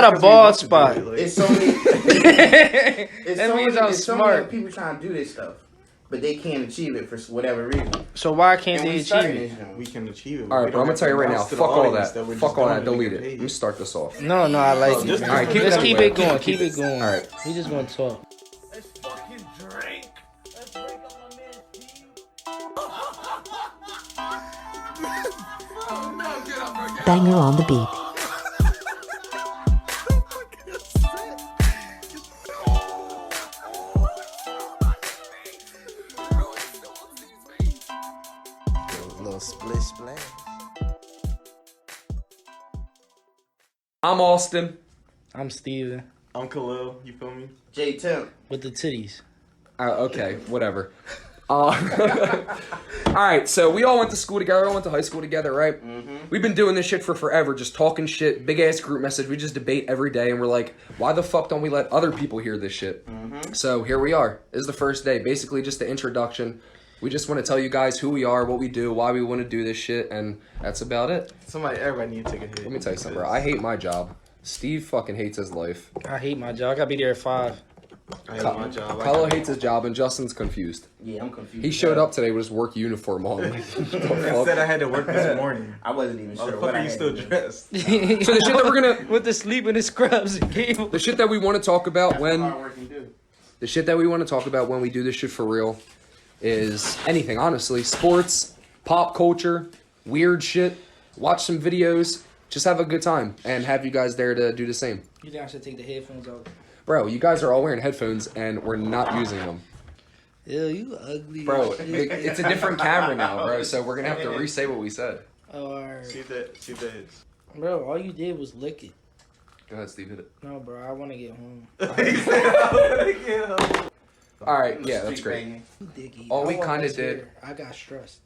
got a bald spot. It's so many. That means I'm so smart. many people trying to do this stuff, but they can't achieve it for whatever reason. So why can't And they we achieve started it? this joint. We can achieve it. All right, but I'm gonna tell you right now. Fuck all that. Fuck all that. Delete it. Let me start this off. No, I like it. just- man. all right, keep Let's it keep anyway. it going. Keep it going. All right. We just gonna talk. Let's fucking drink. Let's drink on my man Steve. Banger on the beat. Little split splash. I'm Austin. I'm Steven I'm Khalil. You feel me? J Temp. with the titties. Okay, whatever. All right, so we all went to school together. We all went to high school together, right? Mm-hmm. We've been doing this shit for forever, just talking shit, big ass group message. We just debate every day, and we're like, why the fuck don't we let other people hear this shit? Mm-hmm. So here we are. This is the first day, basically just the introduction. We just want to tell you guys who we are, what we do, why we want to do this shit, and that's about it. Everybody need to take a hit. Let me tell you something, bro. I hate my job. Steve fucking hates his life. I hate my job. I gotta be there at 5. I hate my job. Kylo hates his job, and Justin's confused. Yeah, I'm confused. He showed up today with his work uniform on. I said I had to work this morning. I wasn't even How sure the what fuck I are you had still to do. dressed? So the shit that we're gonna, With the sleep in the scrubs. the shit that we want to talk about That's when, hard work you do. the shit that we want to talk about when we do this shit for real, is anything. Honestly, sports, pop culture, weird shit. Watch some videos. Just have a good time and have you guys there to do the same. You think I should take the headphones off? Bro, you guys are all wearing headphones and we're not using them. Ew, you ugly. Bro, it's a different camera now, bro. So we're gonna have to re-say what we said. Or, See that. bro, all you did was lick it. Go ahead, Steve. Hit it. No, bro, I want to get home. All right, yeah, that's Street great. banging. You diggy. All I we want kinda this did- here. I got stressed.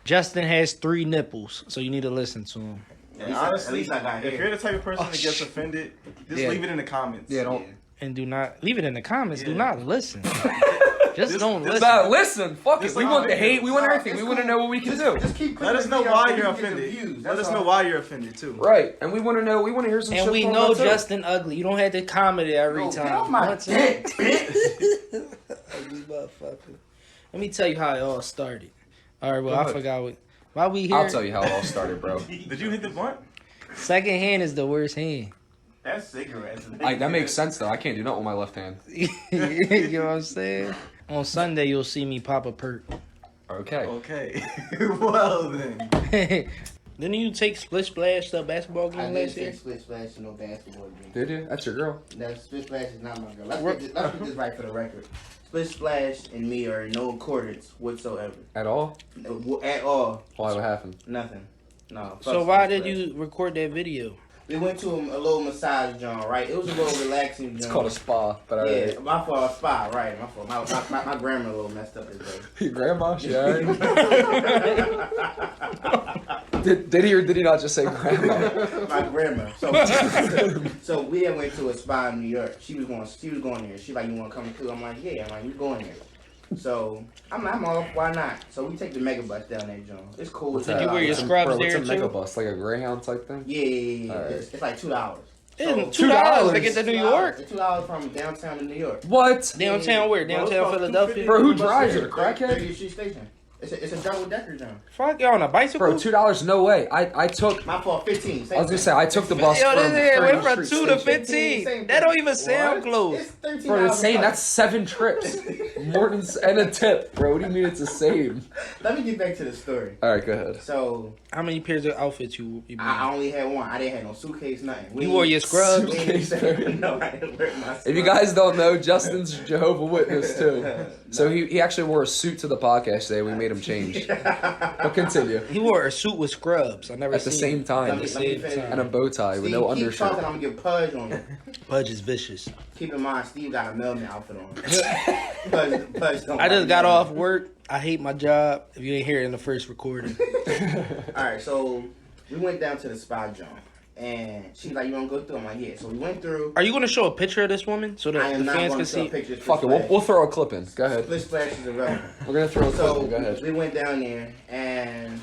Justin has 3 nipples, so you need to listen to him. At least Honestly, I got if hair. you're the type of person that gets offended, just Yeah. leave it in the comments. Yeah, don't. And do not leave it in the comments. Do Yeah. not listen. Just don't listen. Nah, listen, fuck it. Just We like want the how hate. We want Nah, everything. it's We want to cool. know what we can do. Just keep Let us know clicking why the you're video so you get the offended. views. Let That's us know all. why you're offended too. Right, and we want to know. We want to hear some shit. And we from know them, too. Justin ugly. You don't have to comment it every Yo, time. get off my Once dick, Ugly motherfucker. Let me tell you how it all started. All right, well, Go I ahead. forgot what. Why we here? I'll tell you how it all started, bro. Did you hit the blunt? Second hand is the worst hand. That's cigarettes. That makes sense though. I can't do that with my left hand. You know what I'm saying? On Sunday, you'll see me pop a perk. Okay. Okay. Well then. Didn't you take Split Splash to a basketball I game didn't last say year? split splash to no basketball game. Did you? That's your girl. That split splash is not my girl. Let's get this right for the record. Split splash and me are in no accordance whatsoever. At all? At all. Why? What happened? Nothing. No. fuck So why Split did Splash. you record that video? We went to a little massage joint, right? It was a little relaxing joint. It's called a spa, but Yeah, my fault, a spa, right? My fault. My grammar a little messed up today. Your grandma, she alright? Did he or did he not just say grandma? My grammar. So we had went to a spa in New York. She was going there. She like, you want to come too? I'm like, yeah. I'm like, you going there? So I'm off. Why not? So we take the mega bus down there, John. It's cool. What's Did you wear your Bro, scrubs what's there a too? megabus? Like a Greyhound type thing? Yeah. Alright. It's like $2. It's So- $2 to get to New York. It's $2 from downtown to New York. What? Downtown where? Bro, it's Downtown about Philadelphia? Bro, who drives it? A crackhead? 30th Street Station. It's a double decker, John. Fuck, you on a bicycle? Bro, $2? No way. I took. My fault. 15. I was gonna say I took the bus Yo, from this nigga went 30th from Street 2 to Station. 15. Same That don't thing. even sound close. It's $13. Bro, it's same. That's 7 trips. Morton's and a tip, bro. What do you mean it's the same? Let me get back to the story. All right, go ahead. So How many pairs of outfits you I only had one. I didn't have no suitcase, nothing. You wore your scrubs? We ain't- No, I didn't wear my If you guys don't know, Justin's Jehovah's Witness too. So he actually wore a suit to the podcast today. We made him change. But continue. He wore a suit with scrubs. I never At the seen same time, At the same finish. time. and a bow tie with Steve, no keep talking, undershirt. I'm gonna get Pudge on you. Pudge is vicious. Keep in mind, Steve got a Melvin outfit on. Pudge don't I just like got Melvin. off work. I hate my job. If you ain't hear it in the first recording. Alright, so we went down to the spa joint. And she's like, you wanna go through? I'm like, yeah. So we went through. Are you going to show a picture of this woman so I that am the not fans going can to show see? pictures. Fuck it, we'll throw a clip in. Go ahead. Split Splash is irrelevant. We're gonna throw a clip So in. Go ahead. we went down there and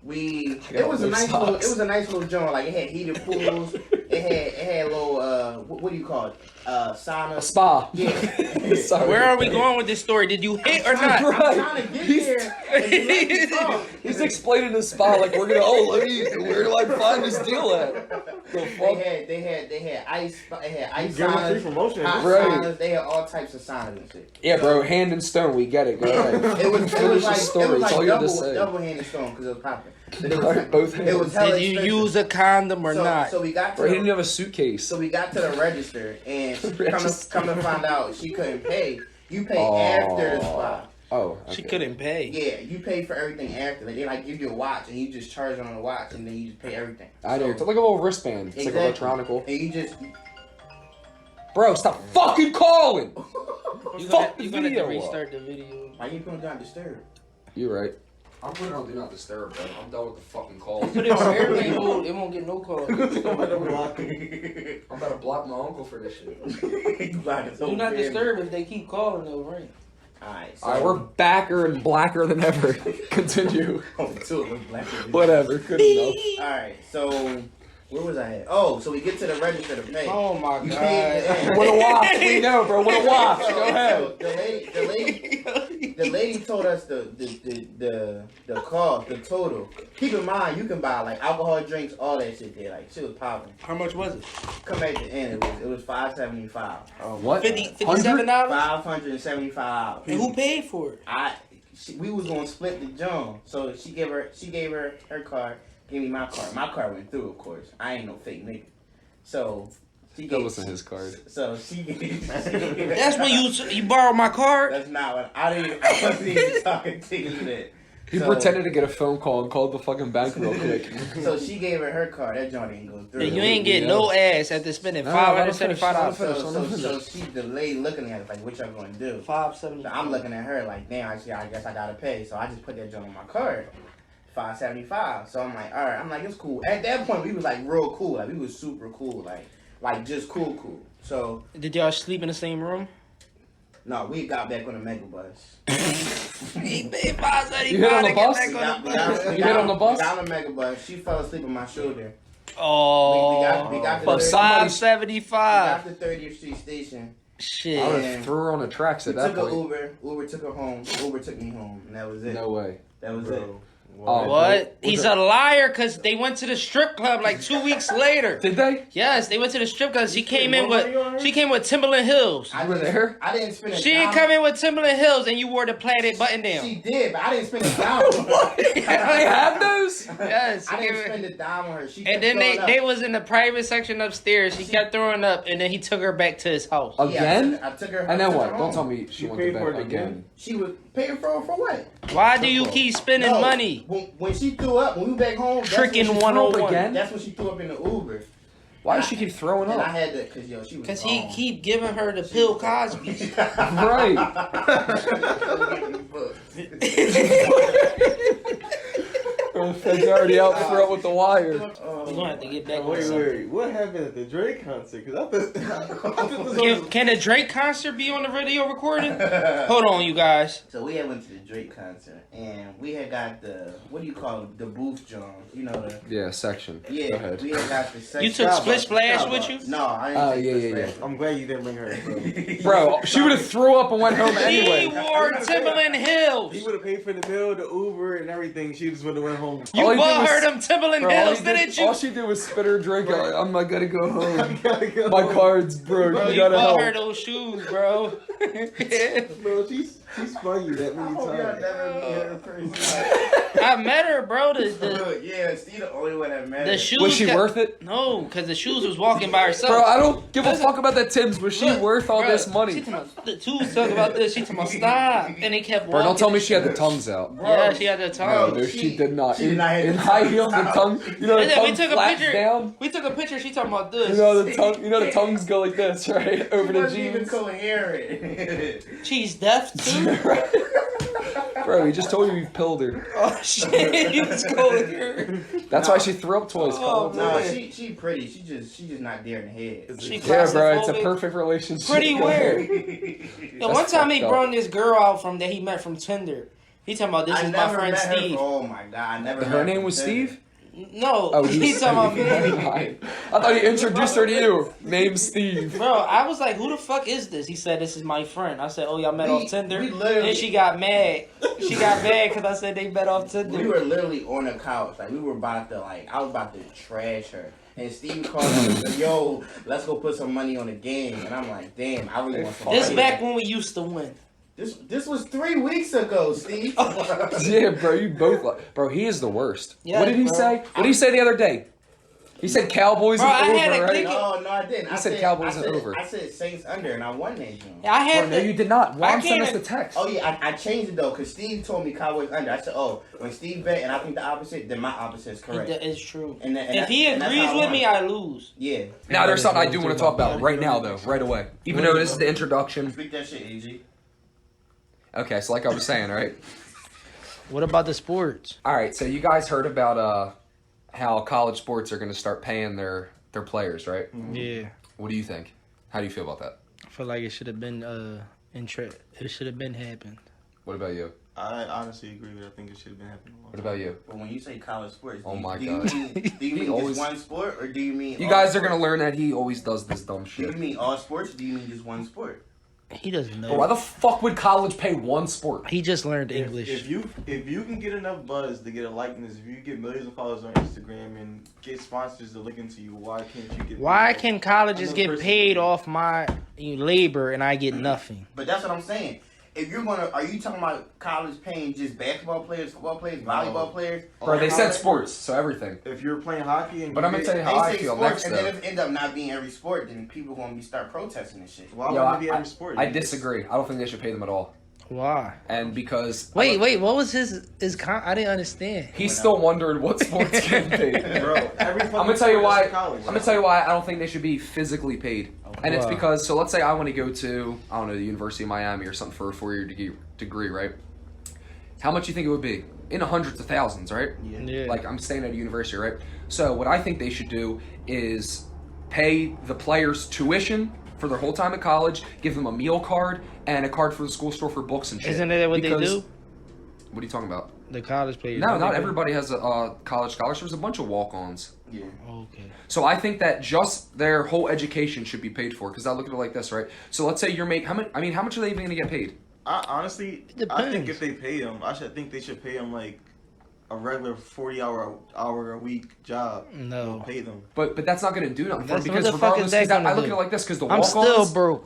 it was a nice little joint. Like it had heated pools. It had little what do you call it? Sauna. A spa. Yeah. Sorry. Where are we going with this story? Did you hit or not? I'm trying to get there. And you let me talk. He's explaining the spa like we're gonna. Oh, where do I find this deal at? The fuck? They had ice. They had ice Give them free saunas, promotion. hot Right. saunas. They had all types of saunas and shit. Yeah, bro. Hand and stone. We get it. Go ahead. It was Finish the like story. it was It's all like you had to say. double handed stone because it was popping. But Alright, both hands. It was hella Did you expensive. use a condom or not? So we got to Bro, he didn't have a suitcase. So we got to the register, and Register. come to find out she couldn't pay. You pay after the spa. Oh, okay. She couldn't pay. Yeah, you pay for everything after. Like, they like give you a watch, and you just charge on the watch, and then you just pay everything. I know. It's like a little wristband. It's like Exactly. electronical. And you just Bro, stop fucking calling. You're Fuck the gonna have video to up. restart the video. why you putting down disturb? You're right. I'm putting on Do Not Disturb, bro. I'm done with the fucking calls. Put it on airplane mode. It won't get no calls. I'm about to block my uncle for this shit. Do not disturb. If they keep calling, they'll ring. Alright, so Alright, we're backer and blacker than ever. Continue. two of them black people. Whatever. Good enough. Alright, so where was I at? Oh, so we get to the register to pay. Oh my You god. paid What a watch. We know, bro. What a watch. So- Go so ahead. the lady told us the cost, the total. Keep in mind, you can buy like alcohol drinks, all that shit there. Like shit was popping. How much was it? Come at the end, it was $575. What? $57? $575. And who paid for it? We was gonna split the joint, so she gave her card, gave me my card. My card went through, of course. I ain't no fake nigga. So she That gave. wasn't his card. So she. That's when you borrowed my card. That's not what I wasn't even talking to you then. He So- pretended to get a phone call and called the fucking bank real quick. So she gave her card. That joint didn't go through. And you ain't get no ass after spending $575. So she the lady looking at it like, what y'all gonna do? $575. So I'm looking at her like, damn, I guess I gotta pay. So I just put that joint on my card. $575. So I'm like, all right. I'm like, it's cool. At that point, we was like real cool. Like we was super cool. Like just cool. So Did y'all sleep in the same room? no, we got back on the mega bus. He paid $575 You hit on the to get bus? back We on got, the we got, bus. we You got hit on the bus? We got on the mega bus. She fell asleep on my shoulder. Oh, We got But the somebody- we $575. got the 30th Street station. I Shit. would have threw her on the tracks We at that took an point. Uber. Uber took her home. Uber took me home, and that was it. No way. That was it. Oh, What? was He's it- a liar because they went to the strip club like 2 weeks later. Did they? Yes, they went to the strip club. She came in more money on her? with Timberland Hills. I You were didn't- there? I didn't spend a She dime. didn't come in with Timberland Hills and you wore the plaid button down. She did, but I didn't spend a dime on her. They have those? Yes. I she didn't gave spend it- a dime on her. She And kept then throwing up. they was in the private section upstairs. She kept throwing up, and then he took her back to his house. Again? I took her. And then I took what? her Don't home. tell me she You went to paid bed for it again. again? She was paying for what? Why do you keep spending No, money? When she threw up, when we back home, that's when Tricking she threw up 101. again. That's when she threw up in the Uber. Why does she keep throwing And I up? had to, cause yo, she was. Because he gone. keep giving her the Bill Cosby. Right. The feds already out front with the wire. We're gonna have to get back on Wait, something. wait. What happened at the Drake concert? Because I thought this was... Can a Drake concert be on the video recording? Hold on, you guys. So we had went to the Drake concert, and we had got the, what do you call it, the booth John? You know the. Yeah, section. Go Yeah, ahead. we had got the. Section. You took Split Splash Starbucks. with you? No, I didn't. Oh, take yeah, Split yeah, yeah. Splash. I'm glad you didn't bring her. Bro, she would have threw up and went home He anyway. wore Timberland Hills. He would have paid for the bill, the Uber, and everything. She just would have went home. You All he did bought was- her them Timberland Bro, all, Hills, he did- didn't you? all she did was spit her drink. I'm not gonna go home. Gotta go. My card's broke. Bro, You you gotta bought her help. those shoes, bro. Bro, she's spun you that many I hope y'all times. never meet her in person. I met her, bro. The Yeah, Steve the only one that matters. shoes. Was she got- worth it? No, because the shoes was walking by herself. Bro, I don't give a fuck about that Tim's. Was she Look, worth all bro, this She money? talking about, the twos talk about this. She talking about stop, and they kept walking. Bro, don't tell me she had the tongues out. Yeah, she had the No, tongue. dude, she did not. she did not have in the high tongues heels, the out. tongue. You know, the And then we tongue took a flaps picture. down. We took a picture. She talking about this. You know the tongue. You know the tongues go like this, right, over She the wasn't even jeans. coherent. She's deaf too. Bro, he just told you you pilled her. Oh shit, he was calling her. That's why she threw up twice. Oh, Cole. No, man. she pretty. She just not there in the head. She Yeah, bro, it's a claustrophobic. perfect relationship. Pretty weird. Yo, one That's time he fucked up. brought this girl out from that he met from Tinder. He talking about this I is my never friend met her. Steve. Oh my god, I never. Her met name was Tinder. Steve? No, Oh, he's talking about me. I thought he introduced her to you. Name's Steve. Bro, I was like, who the fuck is this? He said, this is my friend. I said, oh, y'all met off Tinder? we literally- Then she got mad. She got mad because I said they met off Tinder. We were literally on the couch, like we were about to I was about to trash her. And Steve called me and said, yo, let's go put some money on the game. And I'm like, damn, I really want some This money. back when we used to win. This was 3 weeks ago, Steve. Yeah, bro, you both like, bro, he is the worst. Yeah, what did he bro. say? What did he say the other day? He said Cowboys Bro, are I had over, a right? click- No, I didn't. He said Cowboys I are said, over. I said Saints under, and I won that game. I had Bro, no, you did not. Juan I sent us can't- the text. Oh yeah, I changed it though, cause Steve told me Cowboys under. I said, oh, when Steve bet and I think the opposite, then my opposite is correct. It's true. And If he and that's agrees how I with won. me, I lose. Yeah. Now there's something I do want to talk about right now, though, right away. Even though this is the introduction. Speak that shit, AG. Okay, so like I was saying, right? What about the sports? All right, so you guys heard about how college sports are going to start paying their players, right? Yeah. What do you think? How do you feel about that? I feel like it should have been it should have been happened. What about you? I honestly agree with it. I think it should have been happening. a long What time. about you? But when you say college sports, Oh do my you God. mean, do you mean always- just one sport, or do you mean You all guys are going to sports? learn that he always does this dumb Do you shit. mean all sports, or do you mean just one sport? He doesn't know. But why the fuck would college pay one sport? He just learned If English. if you can get enough buzz to get a likeness, if you get millions of followers on Instagram and get sponsors to look into you, why can't you get? Why paid? can colleges Another get person- paid off my labor and I get nothing? But that's what I'm saying. If you're gonna, are you talking about college paying just basketball players, football players, volleyball players? Bro, they All said college- sports, so everything. If you're playing hockey and But I'm going to tell you They how I say feel sports, next, and though. then if it end up not being every sport, then people gonna start protesting and shit. why Yo, would it be every sport? I disagree. I don't think they should pay them at all. Why? And because... Wait, what was his I didn't understand. He's still wondering what sports get paid. Bro, every I'm gonna tell you why. I'm College. gonna tell you why I don't think they should be physically paid, and it's Why? because. So let's say I want to go to the University of Miami or something for a 4-year degree, right? How much do you think it would be? In the hundreds of thousands, right? Yeah. Like I'm staying at a university, right? So what I think they should do is pay the players tuition for their whole time at college, give them a meal card and a card for the school store for books and shit. Isn't that what Because- they do? What are you talking about? The college players. No, don't not they? everybody has a college scholarship. There's a bunch of walk-ons. Yeah. Okay. So I think that just their whole education should be paid for. Because I look at it like this, right? So let's say you're making how much are they even going to get paid? Honestly, It I think depends. if they pay them, I think they should pay them like a regular 40-hour a week job. No. They'll pay them. But that's not going to do nothing for them That's- what because the fuck regardless, is that 'cause I gonna look at do? it like this because the I'm walk-ons, still broke.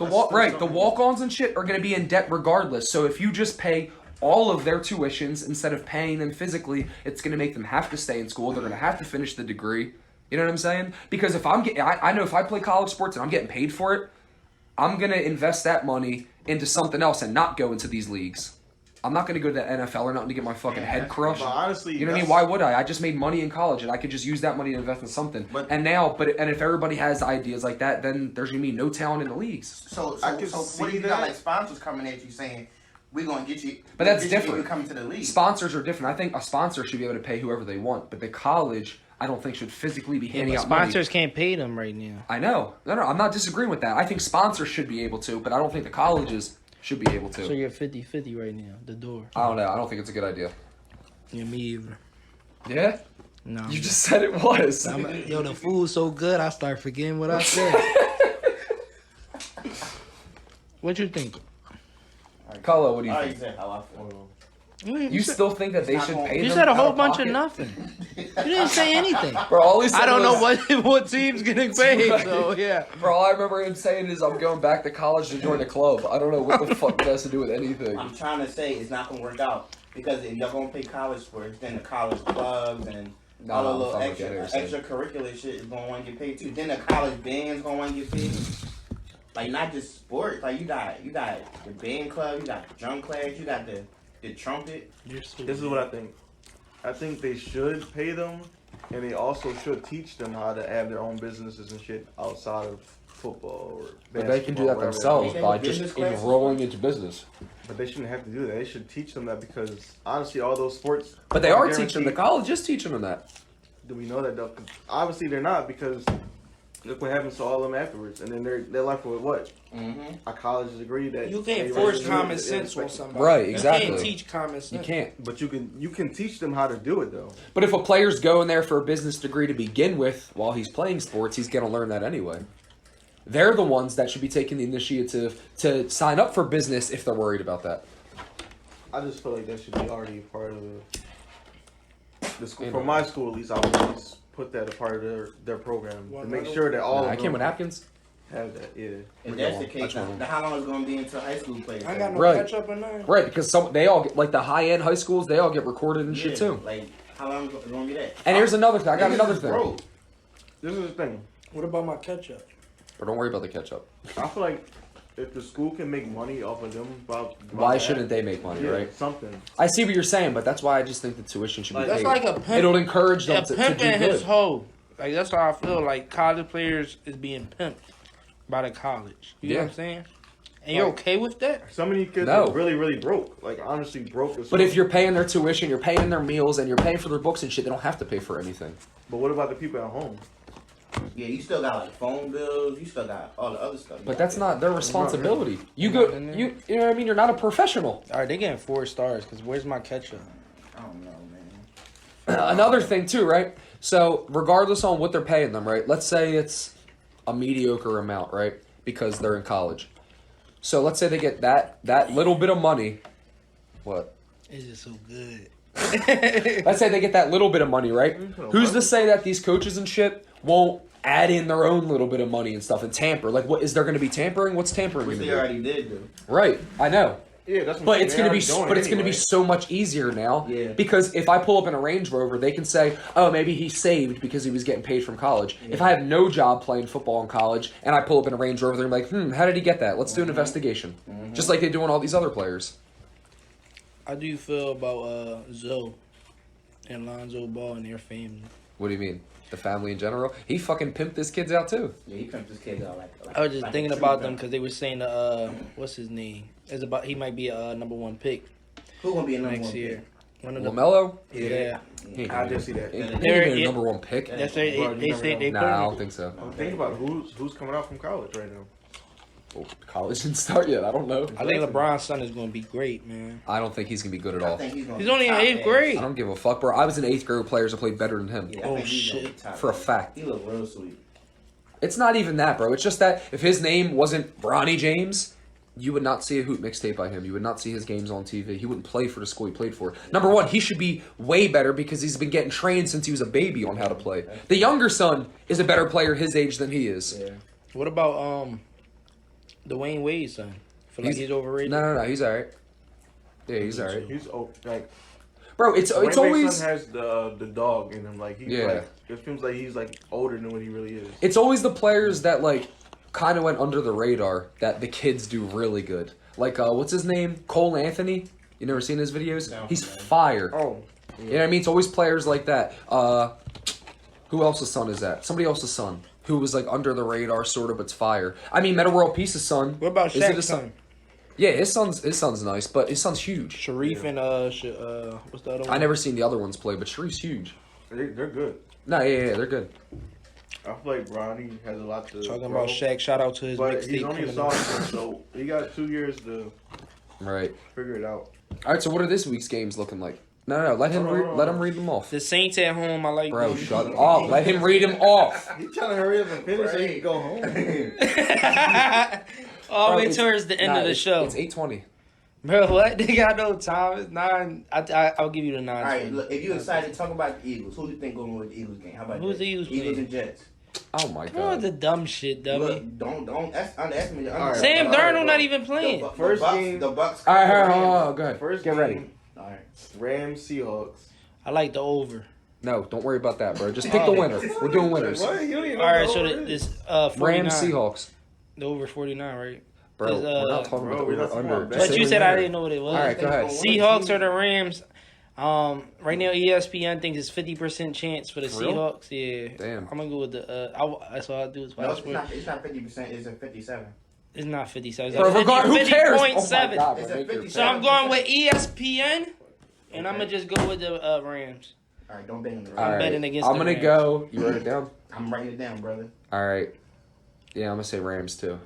the walk-ons and shit are going to be in debt regardless. So if you just pay all of their tuitions instead of paying them physically, it's going to make them have to stay in school. They're going to have to finish the degree. You know what I'm saying? Because if I'm getting, I know if I play college sports and I'm getting paid for it, I'm going to invest that money into something else and not go into these leagues. I'm not going to go to the NFL or nothing to get my fucking head crushed. But honestly, You know what I mean? Why would I? I just made money in college, and I could just use that money to invest in something. But- and if everybody has ideas like that, then there's gonna be no talent in the leagues. So I can what see if you got that. like sponsors coming at you saying, "We're gonna get you," But that's get you if different. You coming to the league. Sponsors are different. I think a sponsor should be able to pay whoever they want, but the college, I don't think should physically be handing out Sponsors money. can't pay them right now. I know. No, I'm not disagreeing with that. I think sponsors should be able to, but I don't think the colleges should be able to. So you're 50-50 right now. The door. I don't know. I don't think it's a good idea. Yeah, me either. Yeah? No. You just said it was. Yo, the food's so good, I start forgetting what I said. What you think? Carlo, what do you I think? already said how I feel. You still think that they It's should not pay gonna- You them said a out whole of bunch pocket? of nothing. You didn't say anything. Bro, all he said I don't know was- what team's getting paid, so yeah. Bro, all I remember him saying is I'm going back to college to join a club. I don't know what the fuck that has to do with anything. I'm trying to say it's not gonna work out because if y'all gonna pay college sports, then the college clubs and Nah, all the I'm little fine with that, Harrison. extracurricular shit is gonna want to get paid too. Then the college band's gonna want to get paid. Like not just sports. Like you got the band club, you got the drum class, you got the trumpet. This is what I think. I think they should pay them, and they also should teach them how to have their own businesses and shit outside of football or But they can do that basketball, whatever. themselves They by have just business classes? enrolling into business. But they shouldn't have to do that. They should teach them that because honestly, all those sports. But they are guaranteed- teaching the college is teaching them that. Do we know that though? 'Cause obviously they're not because look what happens to all of them afterwards, and then they're left with what? Mm-hmm. A college degree that You can't they force really common do. sense on somebody. Right, You exactly. can't teach common sense. You can't. But you can teach them how to do it though. But if a player's going there for a business degree to begin with while he's playing sports, he's going to learn that anyway. They're the ones that should be taking the initiative to sign up for business if they're worried about that. I just feel like that should be already part of the school. For my school, at least, I would always put that a part of their program to make sure that all I of came them with napkins. have that. Yeah. If that's the That's case, one. now how long is it going to be until high school players? I got no Right. catch up in there. Right, because they all get, like the high end high schools, they all get recorded and shit too. Like, how long is it going to be that? And here's another thing. I got Niggas another is thing. broke. This is the thing. What about my ketchup? But don't worry about the ketchup. I feel like if the school can make money off of them, about Why that, shouldn't they make money, yeah, right? Something. I see what you're saying, but that's why I just think the tuition should be That's paid. like a pimp. It'll encourage them A to pimp do and his good. hoe. Like that's how I feel. Like college players is being pimped by the college. You know Yeah. what I'm saying? And you're okay with that? Some of these kids No. are really, really broke. Like honestly, broke. As But fuck. if you're paying their tuition, you're paying their meals, and you're paying for their books and shit, they don't have to pay for anything. But what about the people at home? Yeah, you still got like phone bills. You still got all the other stuff. But that's not their responsibility. You go, you know what I mean? You're not a professional. All right, they getting 4 stars because where's my ketchup? I don't know, man. Another thing too, right? So regardless on what they're paying them, right? Let's say it's a mediocre amount, right? Because they're in college. So let's say they get that little bit of money. What? It's just so good. Let's say they get that little bit of money, right? Who's to say that these coaches and shit won't add in their own little bit of money and stuff and tamper? Like, what is there going to be tampering? What's tampering Which going they to already did, though. do? Right, I know. Yeah, that's. What But it's they're gonna be, already doing but it's gonna be anyway. so much easier now. Yeah. Because if I pull up in a Range Rover, they can say, "Oh, maybe he saved because he was getting paid from college." If I have no job playing football in college and I pull up in a Range Rover, they're like, "How did he get that? Let's do an investigation." Just like they do on all these other players. How do you feel about Zoe and Lonzo Ball and their family? What do you mean? The family in general? He fucking pimped his kids out too. Yeah, he pimped his kids out like I was just like a thinking tree about them pimp. because they were saying what's his name? It's about he might be a number 1 pick Who gonna be a number next one year. pick? One of the LaMelo? yeah. He ain't I gonna just see be- that. he ain't They're- gonna be a yeah. number 1 pick. That's Bro, they you they never say know. they Nah, put I him. don't think so. Think about who's coming out from college right now. Oh, college didn't start yet. I don't know. I think LeBron's son is going to be great, man. I don't think he's gonna be good at I all. think he's gonna He's be only in top 8th edge. grade. I don't give a fuck, bro. I was an 8th grade with players that played better than him. Yeah, I Oh, think he's gonna be shit. top For a edge. fact. He look real sweet. It's not even that, bro. It's just that if his name wasn't Bronny James, you would not see a Hoop mixtape by him. You would not see his games on TV. He wouldn't play for the school he played for. Number one, he should be way better because he's been getting trained since he was a baby on how to play. The younger son is a better player his age than he is. Yeah. What about Dwayne Wade's son? Feel like he's overrated. No. He's all right. Yeah, he's all right. He's like Bro, it's Wayne always... Mason has the dog in him. Like he, Yeah. like, it seems like he's like older than what he really is. It's always the players that, like, kind of went under the radar that the kids do really good. Like, what's his name? Cole Anthony? You never seen his videos? No, He's man. fire. Oh, You know what I mean? It's always players like that. Who else's son is that? Somebody else's son. Who was, like, under the radar, sort of, but's fire. I mean, Meta World Peace's son. What about Is it Shaq's a son? Yeah, his son's nice, but his son's huge. Sharif and what's the other one? I never seen the other ones play, but Sharif's huge. they're good. No, yeah, they're good. I feel like Bronny has a lot to Talking grow, about Shaq. Shout out to his but he's mixtape only a coming out. sophomore, so he got 2 years to Right. figure it out. All right, so what are this week's games looking like? No. Let him read them off. The Saints at home. I like. Bro, them. shut up. Let him read them off. He's trying to hurry up and finish so he can go home. All the Bro, way it's- towards the end nah, of the it's- show. It's 8:20. Bro, what? They got no time. It's 9. I'll give you the 9. All right, look, if you excited, talk about the Eagles. Who do you think going to win the Eagles game? How about Who's that? the Eagles Eagles playing? and Jets. Oh my Come on, god. the dumb shit, dummy. Look, don't underestimate the All right. Sam all right, Darnold bro. not even playing. First game- The Bucks. All right, the hold Rams. on, go ahead. First Get game, ready. All right. Rams Seahawks. I like the over. No, don't worry about that, bro. Just pick the winner. We're doing winners. What? You don't even know All right, the so over is. this 49. Rams, Seahawks. The over 49, right? Bro, Is, we're not talking bro, about we're the not talking under. about Just bets. But say you the said I winner. didn't know what it was. All right, go ahead. Seahawks or the Rams. Right now ESPN thinks it's 50% chance for the For real? Seahawks. Yeah. Damn. I'm gonna go with the. That's all I do is No, watch it's sport. not 50%. It's a 57. It's not 57. Bro, It's regard, who cares? Oh my 50.7. god, It's bro, a make your 50. So I'm going with ESPN, and I'm Okay. gonna just go with the Rams. All right, don't bet on the All Ravens. right. betting against I'm the gonna Rams. go. You wrote it down. I'm writing it down, brother. All right. Yeah, I'm gonna say Rams too.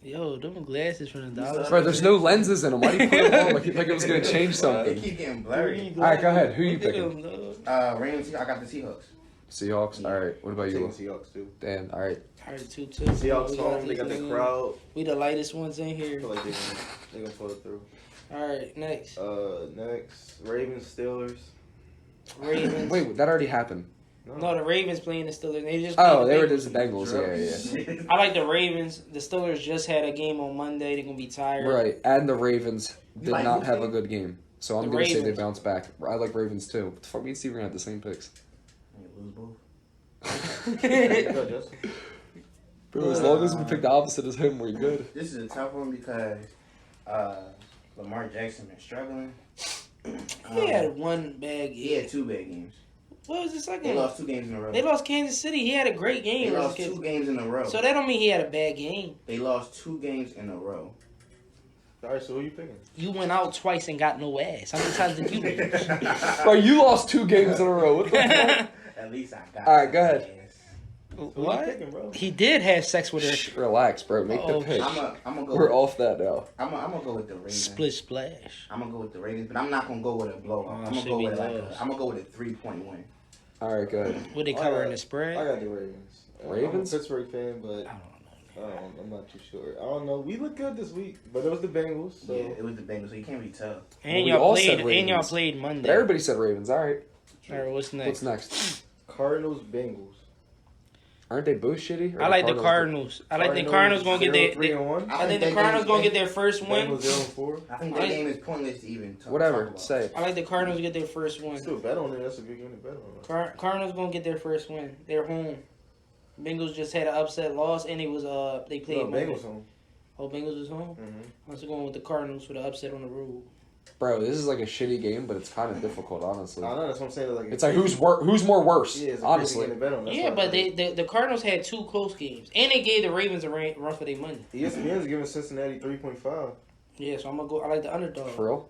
Yo, them glasses from the dollar. Bro, there's no lenses in them. Why do you put them on like it was gonna change They something? keep getting blurry. All right, go ahead. Who you picking? Rams. I got the Seahawks. Seahawks. All right. What about I'm you? taking Seahawks too. Dan. All right. Alright, 2-2. Seahawks home. They got the crowd. We the lightest ones in I here. feel like they're gonna pull it through. Alright, next. Next, Ravens, Steelers. Ravens. Wait, that already happened. No, the Ravens playing the Steelers. They just Oh, played they were the just the Bengals. Yeah. I like the Ravens. The Steelers just had a game on Monday. They're gonna be tired. Right, and the Ravens did like not who have a team? good game, so I'm The gonna say they Ravens. bounce back. I like Ravens too. What the fuck? Me and Steve are gonna have the same picks. Lose both. Go, Justin. Bro, as long as we pick the opposite as him, we're good. This is a tough one because Lamar Jackson been struggling. He had one bad He game. had 2 bad games. What was the They second? lost 2 games in a row. They lost Kansas City. He had a great game. They versus lost 2 Kansas- games in a row. So that don't mean he had a bad game. They lost 2 games in a row. All right, so who you picking? You went out twice and got no ass. How many times did you lose? Bro, you lost 2 games in a row. What the fuck? At least I got. All right, go ahead. ass. Who you What? picking, bro? He did have sex with her. Shh, relax, bro. Make Oh, the pick. I'm gonna go. We're off that now. I'm gonna go with the Ravens. Split splash. I'm gonna go with the Ravens, but I'm not gonna go with a blowout. Oh, I'm gonna shit, go we with lost. I'm gonna go with a 3-point win. All right, good. Would they I cover got- in the spread? I got the Ravens. Ravens? I'm a Pittsburgh fan, but I'm not too sure. I don't know. We look good this week, but it was the Bengals. So Yeah, it was the Bengals, so you can't be tough. And We y'all all played. said And y'all Ravens. played But Monday. everybody said Ravens. All right. All right, what's next? What's next? Cardinals, Bengals. Aren't they both shitty? Or I like the Cardinals. I like the Cardinals gonna get their. 3-1. I think the Cardinals gonna get their first win. Bengals 0-4. I think that game is pointless to even talk Whatever. about. Say it. I like the Cardinals get their first win. Still bet on it. That's a good game to bet on. Cardinals gonna get their first win. They're home. Bengals just had an upset loss, and it was they played. No, Monday. Bengals home. Oh, Bengals was home. Mm-hmm. I'm also going with the Cardinals for the upset on the road. Bro, this is like a shitty game, but it's kind of difficult, honestly. I know that's what I'm saying. Like It's like who's more worse, Yeah, it's a honestly. crazy game to bet on. That's Yeah, why but I think the Cardinals had 2 close games, and they gave the Ravens a run for their money. ESPN's giving Cincinnati 3.5. Yeah, so I'm gonna go. I like the underdog. For real?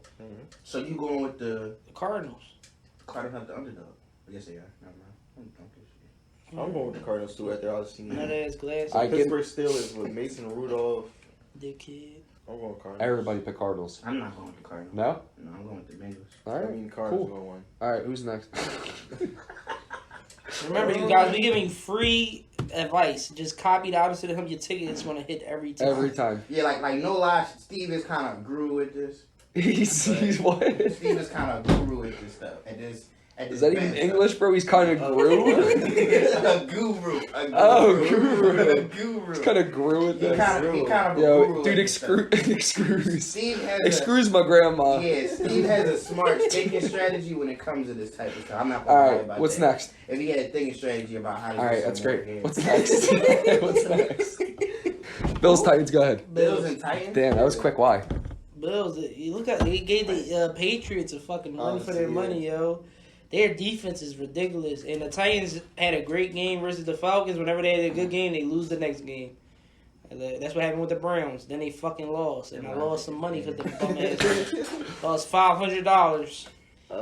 So you going with the The Cardinals. Cardinals have the underdog? Yes, they are. Never mind. Don't give a shit. I'm going with the Cardinals too after all the seen. Nut ass glasses. I get- Pittsburgh Steelers with Mason Rudolph. Dickhead. I'm going Cardinals. Everybody pick Cardinals. I'm not going with the Cardinals. No? No, I'm going with the Bengals. All I right. mean, Cardinals Cool. going one. All right, who's next? Remember, you guys, we giving free advice. Just copy the opposite of him. Your ticket is gonna hit every time. Every time. Yeah, like no lie, Steve is kind of grew with this. He's what? Steve is kind of guru with this stuff. Is that even English, bro? He's kind of grew. A guru. Oh, guru. A guru. He's kind of grew with He this. kind of a Yo, guru dude, with this stuff. excuse. Steve has Excuse my grandma. Yeah, Steve has a smart thinking strategy when it comes to this type of stuff. I'm not All gonna lie right, about what's that. next? If he had a thinking strategy about how to All get right, some that's more great. hair. What's next? What's next? Bills, Titans, go ahead. Bills and Titans? Damn, that was quick. Why? Bills, you look at they gave the Patriots a fucking run for their money, yo. Their defense is ridiculous, and the Titans had a great game versus the Falcons. Whenever they had a good game, they lose the next game. And that's what happened with the Browns. Then they fucking lost, and I lost some money because the bum ass lost $500.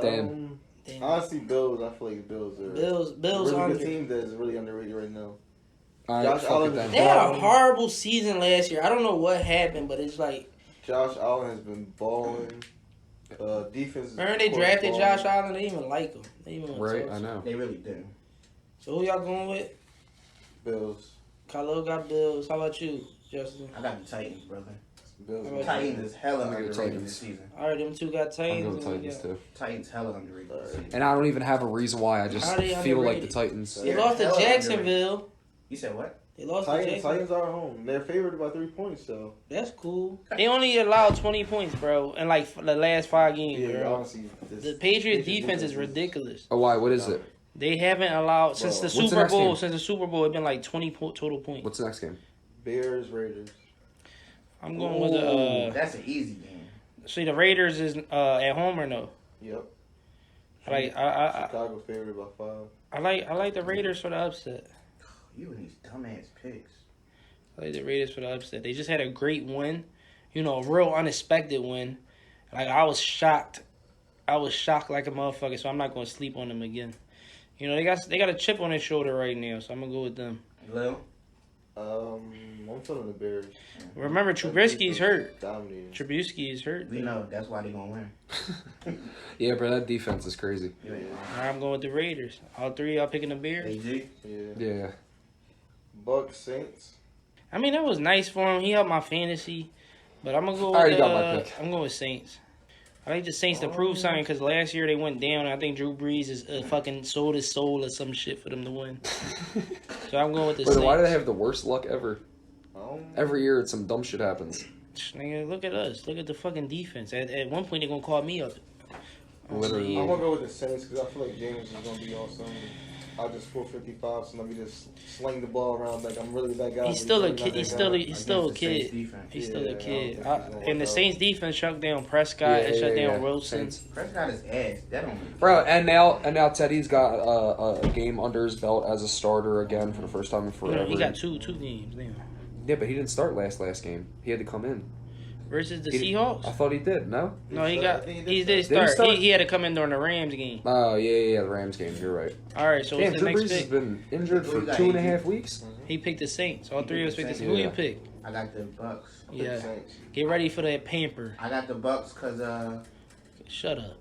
Damn. Damn. Honestly, Bills. I feel like Bills are Bills really under. good team that is really underrated right now. All right, Josh fuck Allen it then. They had a horrible season last year. I don't know what happened, but it's like, Josh Allen has been balling. Defense. is remember they of course drafted balling. Josh Allen? They didn't even like him. They didn't even Right, talk. I know. They really do. So who y'all going with? Bills. Kylo got Bills. How about you, Justin? I got the Titans, brother. Bills. All right. Titans is hella I'm gonna go underrated Titans. this season. All right, them two got I'm Titans. going and we Titans got- too. Titans hella underrated this season. And I don't even have a reason why. I just How they feel like the underrated? Titans. They Yeah, lost to hella Jacksonville. You said what? They lost to Titans. Jacksonville. Titans are at home. They're favored by 3 points, so. That's cool. They only allowed 20 points, bro, in like the last 5 games, Yeah, bro. honestly. The Patriots defense is ridiculous. Oh, why? What is it? They haven't allowed since the What's the Super next Bowl. game? Since the Super Bowl, it's been like 20 total points. What's the next game? Bears, Raiders. I'm going with Ooh, the. that's an easy game. See, the Raiders is at home or no? Yep. I Chicago favored by 5. I like the Raiders for the upset. You and these dumbass picks. I like the Raiders for the upset. They just had a great win, a real unexpected win. Like I was shocked I was shocked like a motherfucker, so I'm not gonna sleep on them again. You know, they got a chip on their shoulder right now, so I'm gonna go with them. Lil? I'm feeling the Bears. Remember, Trubisky's hurt. Dominating. Trubisky is hurt. We know that's why they gonna win. Yeah, bro, that defense is crazy. I'm going with the Raiders. All three, y'all picking the Bears. AG? Yeah. Yeah. Bucks, Saints. I mean, that was nice for him. He helped my fantasy, but I'm gonna go. I already with, got my pick. I'm going with Saints. I like the Saints to prove something because last year they went down. And I think Drew Brees is fucking sold his soul or some shit for them to win. So I'm going with the But Saints. why do they have the worst luck ever? Um, Every year, it's some dumb shit happens. Nigga, look at us. Look at the fucking defense. At one point, they're gonna call me up. Literally. I'm gonna go with the Saints because I feel like James is gonna be awesome. I'll just score 55, so let me just sling the ball around like I'm really that guy. He's still a really not kid. that He's guy. still a Against kid. the Saints defense. He's Yeah, still I a don't kid. think he's gonna And the work Saints defense shut down Prescott and shut down Wilson. Saints. Prescott is ass. That don't. Bro, and now Teddy's got a game under his belt as a starter again for the first time in forever. He got two games now. Yeah, but he didn't start last game. He had to come in. Versus the He- Seahawks? I thought he did. No. No, he started. got. He did He start. did Did he start. start? He had to come in during the Rams game. Oh yeah, the Rams game. You're right. All right, so Damn, what's the Drew next Brees has pick? been injured for Who got 2.5 weeks. He picked the Saints. All three of us picked the Saints. Yeah. Who you pick? I got the Bucks. I picked Yeah. Saints. Get ready for that pamper. I got the Bucks because Shut up.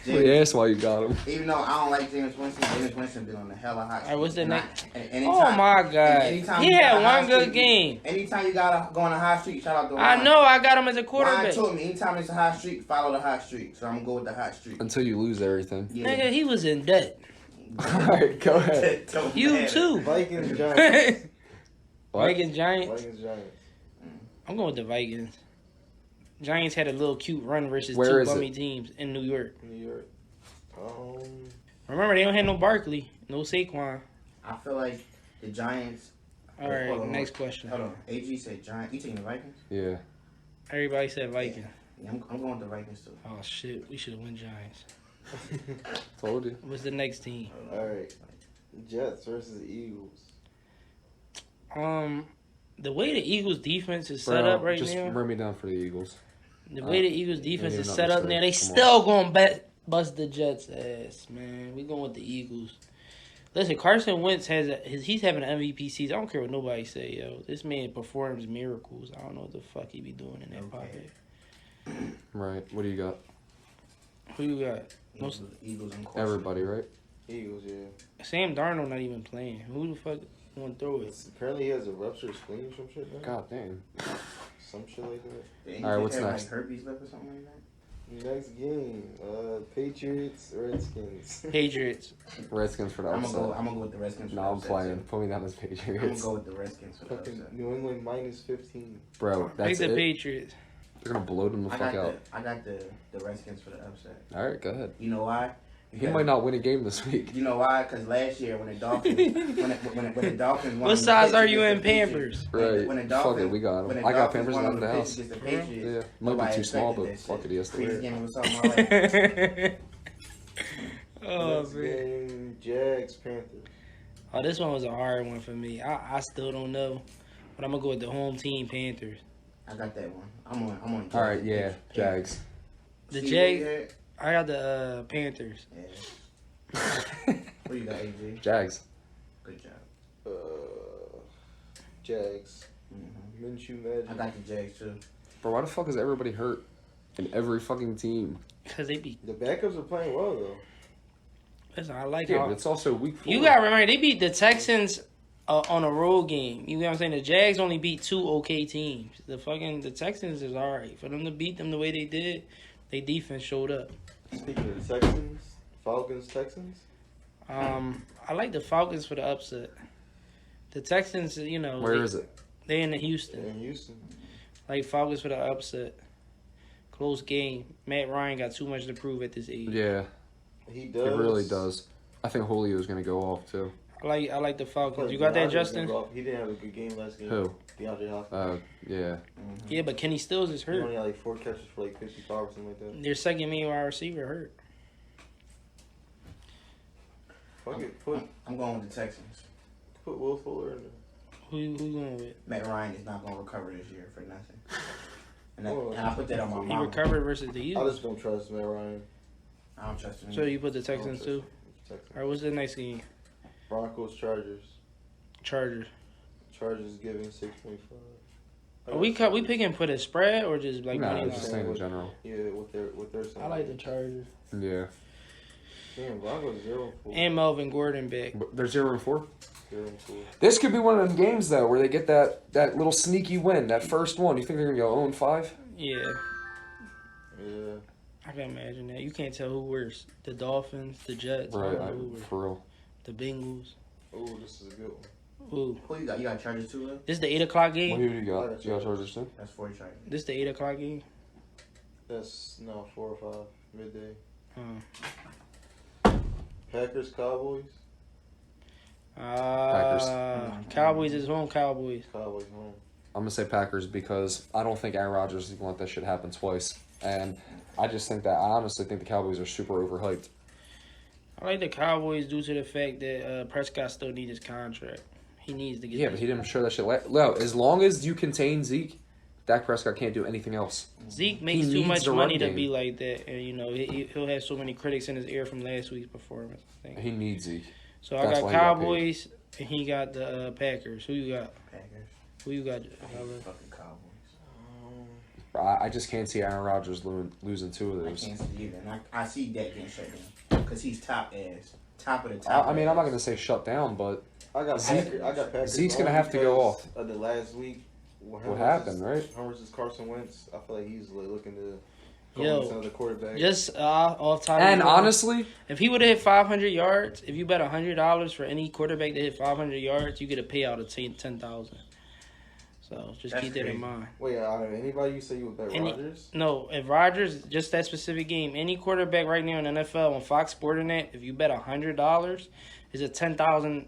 We asked why you got him. Even though I don't like James Winston been on the hella hot. All right, what's the streak. next? And Oh anytime- my and God. anytime He you got had a hot one good streak, game. Anytime you gotta go on a hot streak, shout out to I Ryan. know. I got him as a Ryan quarterback. told me anytime it's a hot streak, follow the hot streak. So I'm gonna go with the hot streak. Until you lose everything. Nigga, he was in debt. Alright, go ahead. Don't You matter. too. Vikings, Giants. What? Vikings, Giants. Vikings, Giants. I'm going with the Vikings. Giants had a little cute run versus Where two is bummy it? teams in New York. New York. Remember, they don't have no Barkley, no Saquon. I feel like the Giants. All right, Hold on, next question. Hold on. AG said Giants. You taking the Vikings? Yeah. Everybody said Vikings. Yeah, I'm going with the Vikings too. Oh shit, we should have won Giants. Told you. What's the next team? All right. Jets versus Eagles. The way the Eagles defense is Bro, set up right just now, run me down for the Eagles. the way the Eagles defense you're is not set up mistaken. now, they Come on. still gonna bust the Jets' ass, man. We going with the Eagles. Listen, Carson Wentz he's having an MVP season. I don't care what nobody say, yo. This man performs miracles. I don't know what the fuck he be doing in that Okay. pocket. Right. What do you got? Who you got? Eagles and Colts. Everybody, right? Eagles, yeah. Sam Darnold not even playing. Who the fuck gonna throw it? Apparently he has a ruptured spleen or some shit, man. God damn. Some shit like that. Did All right, he what's have, next? Like herpes lip or something like that? Next game, Patriots, Redskins. Patriots. Redskins for the I'm upset. gonna go with the Redskins. For No, the I'm upset, playing. too. Put me down as I'm gonna Patriots. go with the Redskins for the Fucking upset. New England minus 15. Bro, Pick that's the it. Patriots. They're gonna blow them the fuck out. I got the Redskins for the upset. All right, go ahead. You know why? He might not win a game this week. You know why? Because last year when the Dolphins, when the Dolphins won, What size are you in Pampers? Right. When the Fuck Dolphins, it, we got when him. the I got Dolphins Pampers won in on the the house. Against the Patriots, Yeah, might nobody be too small, expected but that fuck shit. it, he has to Crazy wear it. game was something Oh Next man. game, Jags, Panthers. Oh, this one was a hard one for me. I still don't know, but I'm gonna go with the home team Panthers. I got that one. I'm on. All right, yeah, Jags. The Steve, Jags. where you at? I got the Panthers. Yeah. Where you got, AJ? Jags. Good job. Jags. Mm-hmm. Minshew Magic. I got the Jags too. Bro, why the fuck is everybody hurt in every fucking team? Cause they beat. The backups are playing well though. Listen, I like Yeah, how but it's also week 4. you gotta remember they beat the Texans on a road game. You know what I'm saying? The Jags only beat 2 okay teams. The Texans is alright for them to beat them the way they did. They defense showed up. Speaking of the Texans, Falcons, Texans. I like the Falcons for the upset. The Texans, you know, Where is it? They in Houston. In Houston. Like Falcons for the upset. Close game. Matt Ryan got too much to prove at this age. Yeah, He does. it really does. I think Julio's gonna go off too. I like the Falcons. But You got that, DeAndre's Justin? gonna go off. He didn't have a good game last game. Who? DeAndre Hopkins. Yeah. Yeah, but Kenny Stills is He hurt. only had like 4 catches for like 55 or something like that. Their second main wide receiver hurt. Fuck it. Put I'm going with the Texans. Will Fuller in there. Who going with? Matt Ryan is not going to recover this year for nothing. And I put that on my He mom. recovered versus the I Eagles. just don't trust Matt Ryan. I don't trust him. So you put the I don't Texans trust too? him. Texans. All right, what's the next game? Broncos, Chargers. Chargers. Chargers giving 6.5. Are we picking put a spread or just like Nah, money it's just line? saying in general. Yeah, what they're saying. I like the Chargers. Yeah. Damn, Broncos 0-4. And Melvin Gordon back. But they're 0-4. 0-4. This could be one of them games though where they get that little sneaky win, that first one. You think they're gonna go 0-5? Yeah, Yeah. I can imagine that. You can't tell who worse. The Dolphins, the Jets, I Right, don't know who worse. for real. The Bengals. Oh, this is a good one. Ooh, Who you got? You got Chargers too, Lil? this is the 8 o'clock What game. do you got? You got Chargers too? That's 40 Chargers. This is the 8 o'clock game. That's 4 or 5 midday. Uh, Packers, Cowboys. Cowboys is home. Cowboys. Cowboys home. I'm gonna say Packers because I don't think Aaron Rodgers is gonna let that shit happen twice, and I honestly think the Cowboys are super overhyped. I like the Cowboys due to the fact that Prescott still needs his contract. He needs to get. Yeah, but he didn't show that shit. No, as long as you contain Zeke, Dak Prescott can't do anything else. Zeke makes too needs much the run money to game. be like that, and he'll have so many critics in his ear from last week's performance. I think. He needs Zeke. So That's I why got he got Cowboys, and he got the Packers. Who you got? Packers. Who you got? Fucking Cowboys. I just can't see Aaron Rodgers losing two of I those. can't see either. And I see Dak getting shut down. Because he's top ass. Top of the top. I mean, I'm not gonna say shut down, but I got Zeke- Packers. Zeke's gonna only have to go because of the last week. What happened, right? Versus Carson Wentz. I feel like he's looking to go Yo, into the quarterback. Just off top. and honestly, if he would have hit 500 yards, if you bet $100 for any quarterback to hit 500 yards, you get a payout of 10,000. So just That's keep that crazy. in mind. Wait, out of anybody you say you would bet Any- Rodgers? No, if Rodgers, just that specific game, any quarterback right now in the NFL on Fox Sports Net, if you bet $100, is a 10,000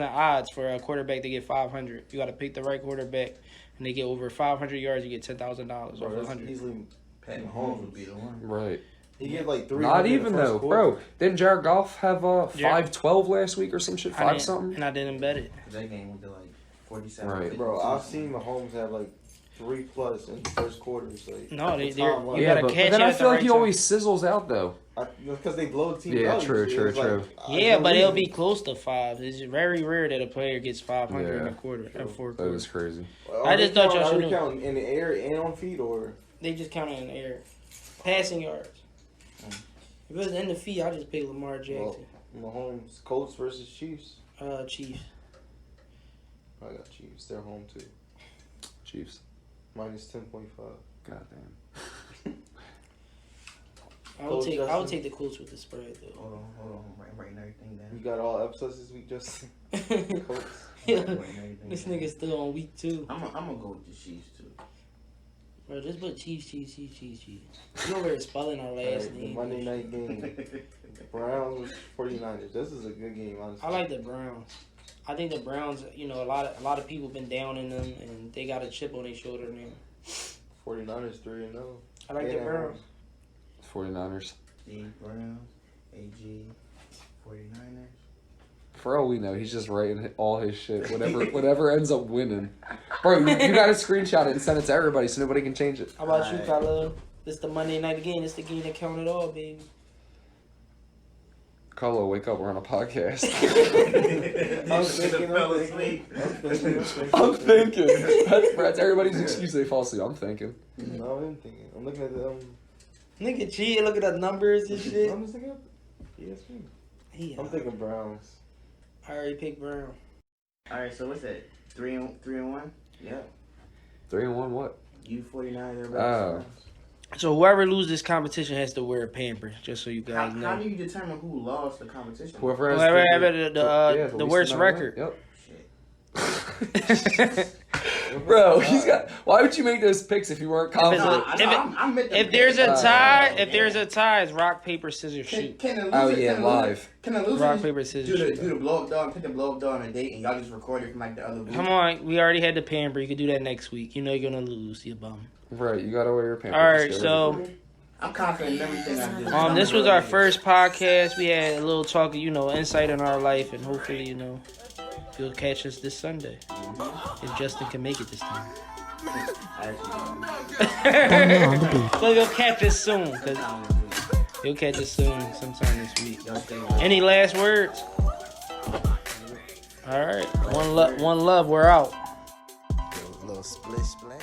odds for a quarterback to get 500. You got to pick the right quarterback, and they get over 500 yards, you get $10,000 Bro, over that's 100. easily Pat Mahomes Mahomes would be the one. right? he gave like 3. Not even though, bro. Didn't Jared Goff have Yeah. 5-12 last week or some shit? I 5 didn't- something. And I didn't bet it. That game went to like 47. Right. 50. Bro, I've seen Mahomes have like 3+ in the first quarters. Like, No, that's they're- how you Yeah, gotta but catch then it I at the feel like right he time. always sizzles out though. because they blow the team Yeah, out. true, It's true, like, true. I Yeah, don't but it'll believe be close to 5. It's very rare that a player gets 500 in Yeah. a quarter, in 4 That quarters. was crazy. Are I they just thought y'all counting- should Are we know. counting in the air and on feet or? They just count it in the air. Passing yards. If it was in the feet, I just pick Lamar Jackson. Mahomes, Colts versus Chiefs. Chiefs. I got Chiefs. They're home too. Chiefs. Minus 10.5. Goddamn. I would Colts, take Justin? the Colts with the spread though. Hold on. I'm writing everything You down. got all episodes this week, Justin. Colts. Yeah, Writing everything this down. nigga's still on week 2. I'm gonna go with the Chiefs too. Bro, just put Chiefs. You over here spelling our last Alright, the name. Monday night game. Browns versus 49ers. This is a good game, honestly. I like the Browns. I think the Browns, a lot of people been down in them, and they got a chip on their shoulder now. 49ers 3-0. I like the Browns. 49ers. The Browns, AG, 49ers. For all we know, he's just writing all his shit. Whatever ends up winning. Bro, you gotta screenshot it and send it to everybody so nobody can change it. How about you, Alright. Kylo? This the Monday night game. This the game that counted all, baby. Carlo, wake up, we're on a podcast. I'm thinking. I'm thinking. That's everybody's excuse they fall asleep. I'm thinking. No, I'm thinking. I'm looking at the. Nigga cheating, look at the numbers and shit. I'm just thinking. ESPN. He, I'm thinking Browns. I already picked Brown. Alright, so what's that? 3-1? Yeah. 3-1 what? You 49ers, everybody. Oh. So whoever loses this competition has to wear a pamper, just so you How, guys how know. do you determine who lost the competition? Whoever has Whoever the, had the least worst amount of record. Yep. Shit. Bro, he's got. Why would you make those picks if you weren't confident? No, I know, I'm meant to If there's a pick. tie, Yeah. it's rock, paper, scissors, shoot. Can the loser, Oh, yeah, can the live. Loser, can the loser Rock, just paper, scissors, shoot. do the blow up dog, pick the blow up dog on a date, and y'all just record it from like the other booth? Come on, we already had the pamper. You could do that next week. You know you're gonna lose, you bum. Right, you gotta wear your pants. All right, so I'm confident in everything I do. this was our first podcast. We had a little talk, insight in our life, and hopefully, you'll catch us this Sunday if Justin can make it this time. Banger on the beat. So you'll catch us soon. You'll catch us soon sometime this week. Any last words? All right. One love. We're out. Little split splash.